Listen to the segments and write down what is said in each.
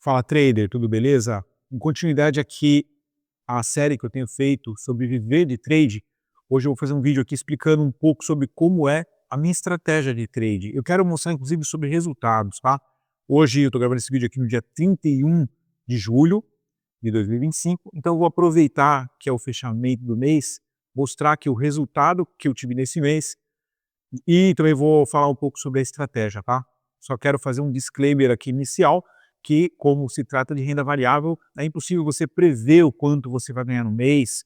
Fala trader, tudo beleza? Em continuidade aqui à série que eu tenho feito sobre viver de trade, hoje eu vou fazer um vídeo aqui explicando um pouco sobre como é a minha estratégia de trade. Eu quero mostrar inclusive sobre resultados, tá? Hoje eu estou gravando esse vídeo aqui no dia 31 de julho de 2025, então eu vou aproveitar que é o fechamento do mês, mostrar aqui o resultado que eu tive nesse mês e também vou falar um pouco sobre a estratégia, tá? Só quero fazer um disclaimer aqui inicial, que como se trata de renda variável, é impossível você prever o quanto você vai ganhar no mês,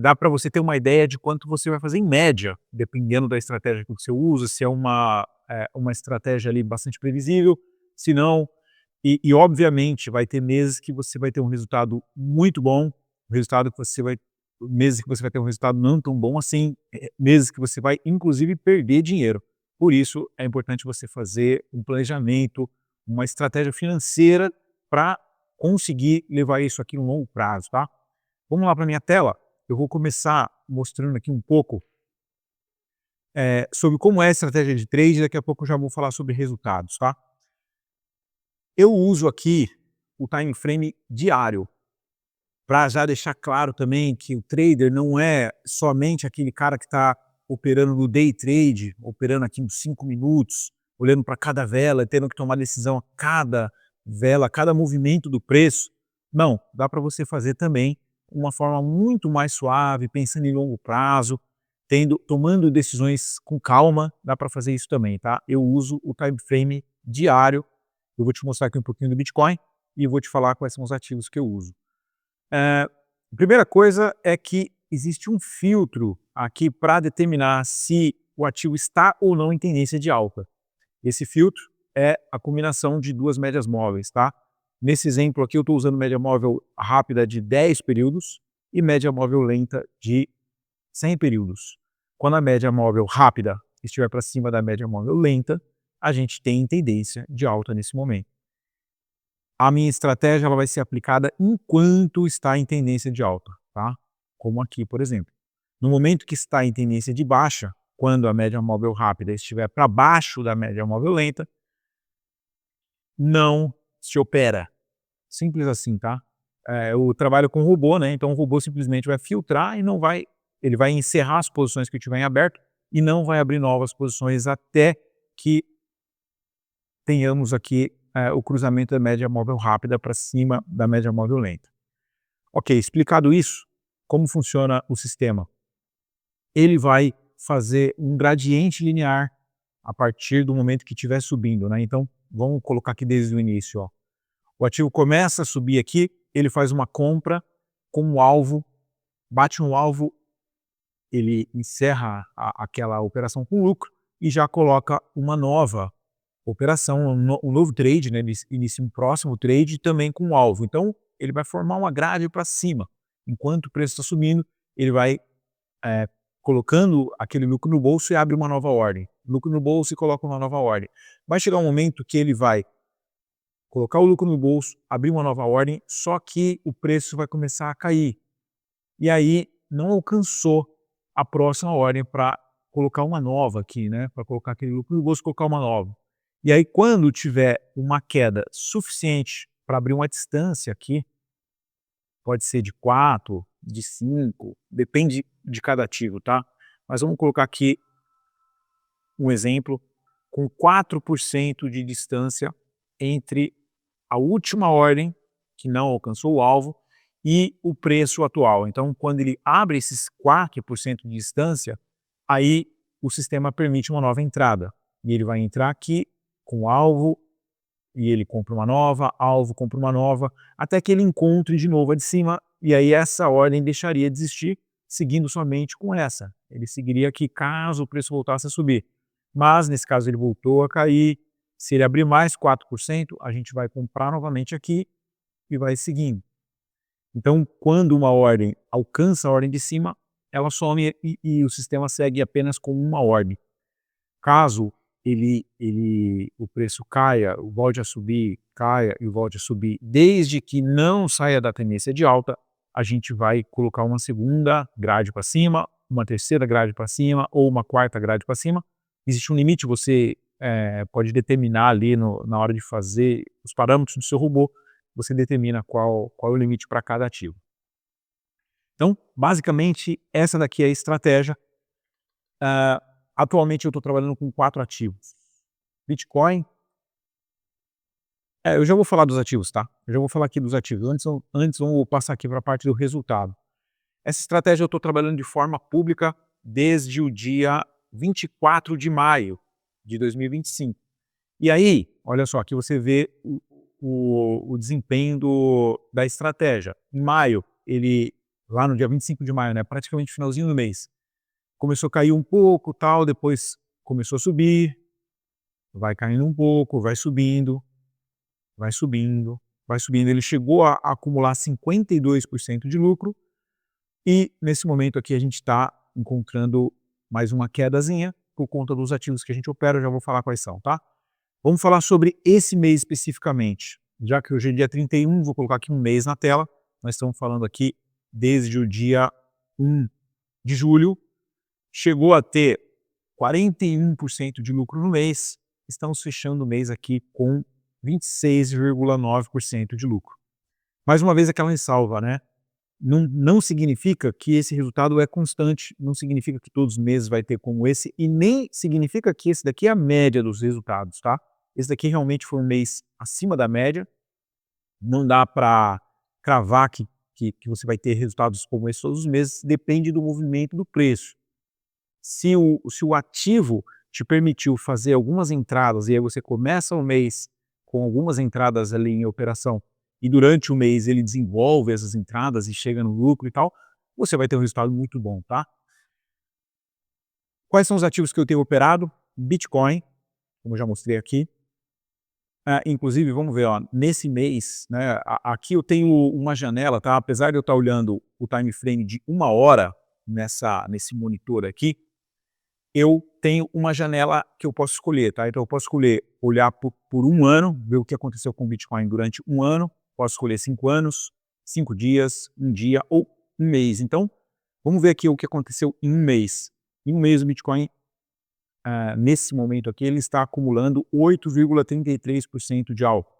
dá para você ter uma ideia de quanto você vai fazer em média, dependendo da estratégia que você usa, se é uma estratégia ali bastante previsível, se não, e obviamente vai ter meses que você vai ter um resultado muito bom, um resultado que você vai meses que você vai ter um resultado não tão bom assim, meses que você vai inclusive perder dinheiro. Por isso é importante você fazer um planejamento, uma estratégia financeira para conseguir levar isso aqui no longo prazo, tá? Vamos lá para minha tela, eu vou começar mostrando aqui um pouco sobre como é a estratégia de trade, daqui a pouco eu já vou falar sobre resultados, tá? Eu uso aqui o time frame diário, para já deixar claro também que o trader não é somente aquele cara que está operando no day trade, operando aqui uns 5 minutos, olhando para cada vela, tendo que tomar decisão a cada vela, a cada movimento do preço. Não, dá para você fazer também uma forma muito mais suave, pensando em longo prazo, tomando decisões com calma, dá para fazer isso também, tá? Eu uso o time frame diário, eu vou te mostrar aqui um pouquinho do Bitcoin e vou te falar quais são os ativos que eu uso. A primeira coisa é que existe um filtro aqui para determinar se o ativo está ou não em tendência de alta. Esse filtro é a combinação de duas médias móveis, tá? Nesse exemplo aqui eu estou usando média móvel rápida de 10 períodos e média móvel lenta de 100 períodos. Quando a média móvel rápida estiver para cima da média móvel lenta, a gente tem tendência de alta nesse momento. A minha estratégia ela vai ser aplicada enquanto está em tendência de alta, tá? Como aqui, por exemplo. No momento que está em tendência de baixa, quando a média móvel rápida estiver para baixo da média móvel lenta, não se opera. Simples assim, tá? Eu trabalho com robô, né? Então o robô simplesmente vai filtrar e não vai, ele vai encerrar as posições que tiver em aberto e não vai abrir novas posições até que tenhamos aqui o cruzamento da média móvel rápida para cima da média móvel lenta. Ok, explicado isso, como funciona o sistema? Ele vai fazer um gradiente linear a partir do momento que estiver subindo, né? Então, vamos colocar aqui desde o início, ó. O ativo começa a subir aqui, ele faz uma compra com um alvo, bate no alvo, ele encerra aquela operação com lucro e já coloca uma nova operação, um novo trade, né? Ele inicia um próximo trade também com um alvo. Então, ele vai formar uma grade para cima. Enquanto o preço está subindo, ele vai colocando aquele lucro no bolso e abre uma nova ordem. Lucro no bolso e coloca uma nova ordem. Vai chegar um momento que ele vai colocar o lucro no bolso, abrir uma nova ordem, só que o preço vai começar a cair. E aí não alcançou a próxima ordem para colocar uma nova aqui, né? Para colocar aquele lucro no bolso e colocar uma nova. E aí quando tiver uma queda suficiente para abrir uma distância aqui, pode ser de 4, de 5, depende de cada ativo, tá? Mas vamos colocar aqui um exemplo com 4% de distância entre a última ordem, que não alcançou o alvo, e o preço atual. Então, quando ele abre esses 4% de distância, aí o sistema permite uma nova entrada. E ele vai entrar aqui com o alvo, e ele compra uma nova, alvo, compra uma nova, até que ele encontre de novo a de cima, e aí essa ordem deixaria de existir, seguindo somente com essa. Ele seguiria aqui caso o preço voltasse a subir. Mas, nesse caso, ele voltou a cair. Se ele abrir mais 4%, a gente vai comprar novamente aqui e vai seguindo. Então, quando uma ordem alcança a ordem de cima, ela some e o sistema segue apenas com uma ordem. Caso o preço caia, volte a subir, caia e volte a subir, desde que não saia da tendência de alta, a gente vai colocar uma segunda grade para cima, uma terceira grade para cima ou uma quarta grade para cima. Existe um limite, você pode determinar ali na hora de fazer os parâmetros do seu robô, você determina qual é o limite para cada ativo. Então, basicamente, essa daqui é a estratégia. Atualmente eu estou trabalhando com 4 ativos. Bitcoin. Eu já vou falar dos ativos, tá? Eu já vou falar aqui dos ativos. Antes vamos passar aqui para a parte do resultado. Essa estratégia eu estou trabalhando de forma pública desde o dia 24 de maio de 2025. E aí, olha só, aqui você vê o desempenho da estratégia. Em maio, lá no dia 25 de maio, né, praticamente finalzinho do mês, começou a cair um pouco, tal, depois começou a subir, vai caindo um pouco, vai subindo, vai subindo, vai subindo. Ele chegou a acumular 52% de lucro e nesse momento aqui a gente está encontrando mais uma quedazinha por conta dos ativos que a gente opera, eu já vou falar quais são, tá? Vamos falar sobre esse mês especificamente. Já que hoje é dia 31, vou colocar aqui um mês na tela. Nós estamos falando aqui desde o dia 1 de julho. Chegou a ter 41% de lucro no mês. Estamos fechando o mês aqui com 26,9% de lucro. Mais uma vez aquela ressalva, né? Não significa que esse resultado é constante, não significa que todos os meses vai ter como esse, e nem significa que esse daqui é a média dos resultados, tá? Esse daqui realmente foi um mês acima da média, não dá para cravar que você vai ter resultados como esse todos os meses, depende do movimento do preço. Se o ativo te permitiu fazer algumas entradas, e aí você começa o mês com algumas entradas ali em operação, e durante o mês ele desenvolve essas entradas e chega no lucro e tal, você vai ter um resultado muito bom, tá? Quais são os ativos que eu tenho operado? Bitcoin, como eu já mostrei aqui. Inclusive, vamos ver, ó, nesse mês, né, aqui eu tenho uma janela, tá? Apesar de eu estar olhando o time frame de 1 hora nesse monitor aqui, eu tenho uma janela que eu posso escolher, tá? Então eu posso escolher olhar por 1 ano, ver o que aconteceu com o Bitcoin durante 1 ano, posso escolher 5 anos, 5 dias, 1 dia ou 1 mês. Então, vamos ver aqui o que aconteceu em 1 mês. Em 1 mês o Bitcoin, nesse momento aqui, ele está acumulando 8,33% de alta.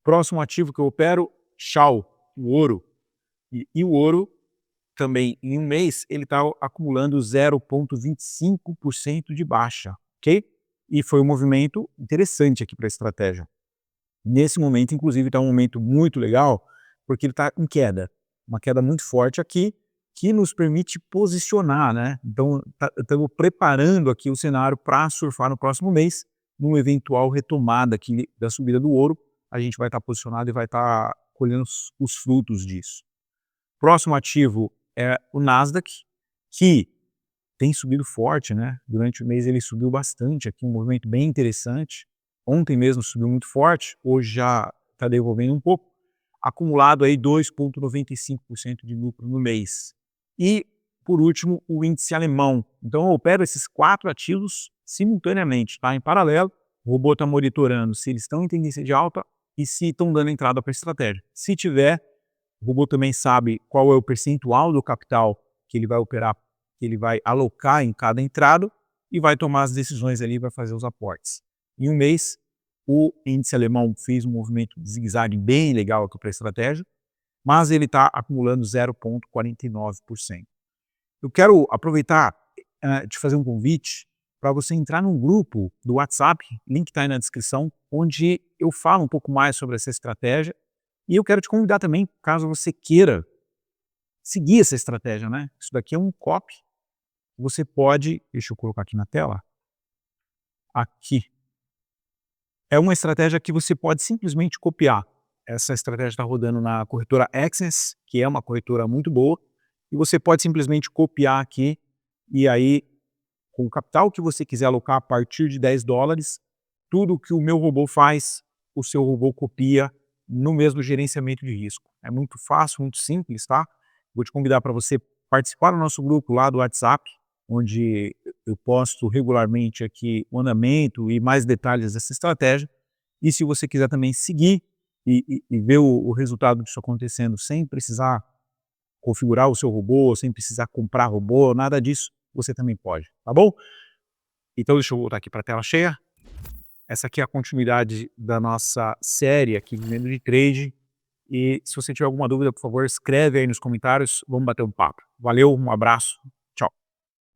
Próximo ativo que eu opero, Shao, o ouro. E o ouro também em 1 mês ele está acumulando 0,25% de baixa, ok? E foi um movimento interessante aqui para a estratégia. Nesse momento, inclusive, está um momento muito legal, porque ele está em queda. Uma queda muito forte aqui, que nos permite posicionar, né? Então, estamos preparando aqui o cenário para surfar no próximo mês, numa eventual retomada aqui da subida do ouro, a gente vai estar posicionado e vai estar colhendo os frutos disso. Próximo ativo é o Nasdaq, que tem subido forte, né? Durante o mês ele subiu bastante aqui, um movimento bem interessante. Ontem mesmo subiu muito forte, hoje já está devolvendo um pouco. Acumulado aí 2,95% de lucro no mês. E, por último, o índice alemão. Então eu opero esses 4 ativos simultaneamente, tá? Em paralelo, o robô está monitorando se eles estão em tendência de alta e se estão dando entrada para a estratégia. Se tiver, o robô também sabe qual é o percentual do capital que ele vai operar, que ele vai alocar em cada entrada e vai tomar as decisões ali, vai fazer os aportes. Em 1 mês, o índice alemão fez um movimento de zigue-zague bem legal aqui para a estratégia, mas ele está acumulando 0,49%. Eu quero aproveitar de fazer um convite para você entrar num grupo do WhatsApp, link está aí na descrição, onde eu falo um pouco mais sobre essa estratégia. E eu quero te convidar também, caso você queira seguir essa estratégia, né? Isso daqui é um copy. Você pode, deixa eu colocar aqui na tela, aqui. É uma estratégia que você pode simplesmente copiar. Essa estratégia está rodando na corretora Access, que é uma corretora muito boa, e você pode simplesmente copiar aqui, e aí, com o capital que você quiser alocar a partir de $10, tudo que o meu robô faz, o seu robô copia no mesmo gerenciamento de risco. É muito fácil, muito simples, tá? Vou te convidar para você participar do nosso grupo lá do WhatsApp, onde eu posto regularmente aqui o andamento e mais detalhes dessa estratégia. E se você quiser também seguir e ver o resultado disso acontecendo sem precisar configurar o seu robô, sem precisar comprar robô, nada disso, você também pode, tá bom? Então deixa eu voltar aqui para a tela cheia. Essa aqui é a continuidade da nossa série aqui de Vivendo de Trade. E se você tiver alguma dúvida, por favor, escreve aí nos comentários. Vamos bater um papo. Valeu, um abraço.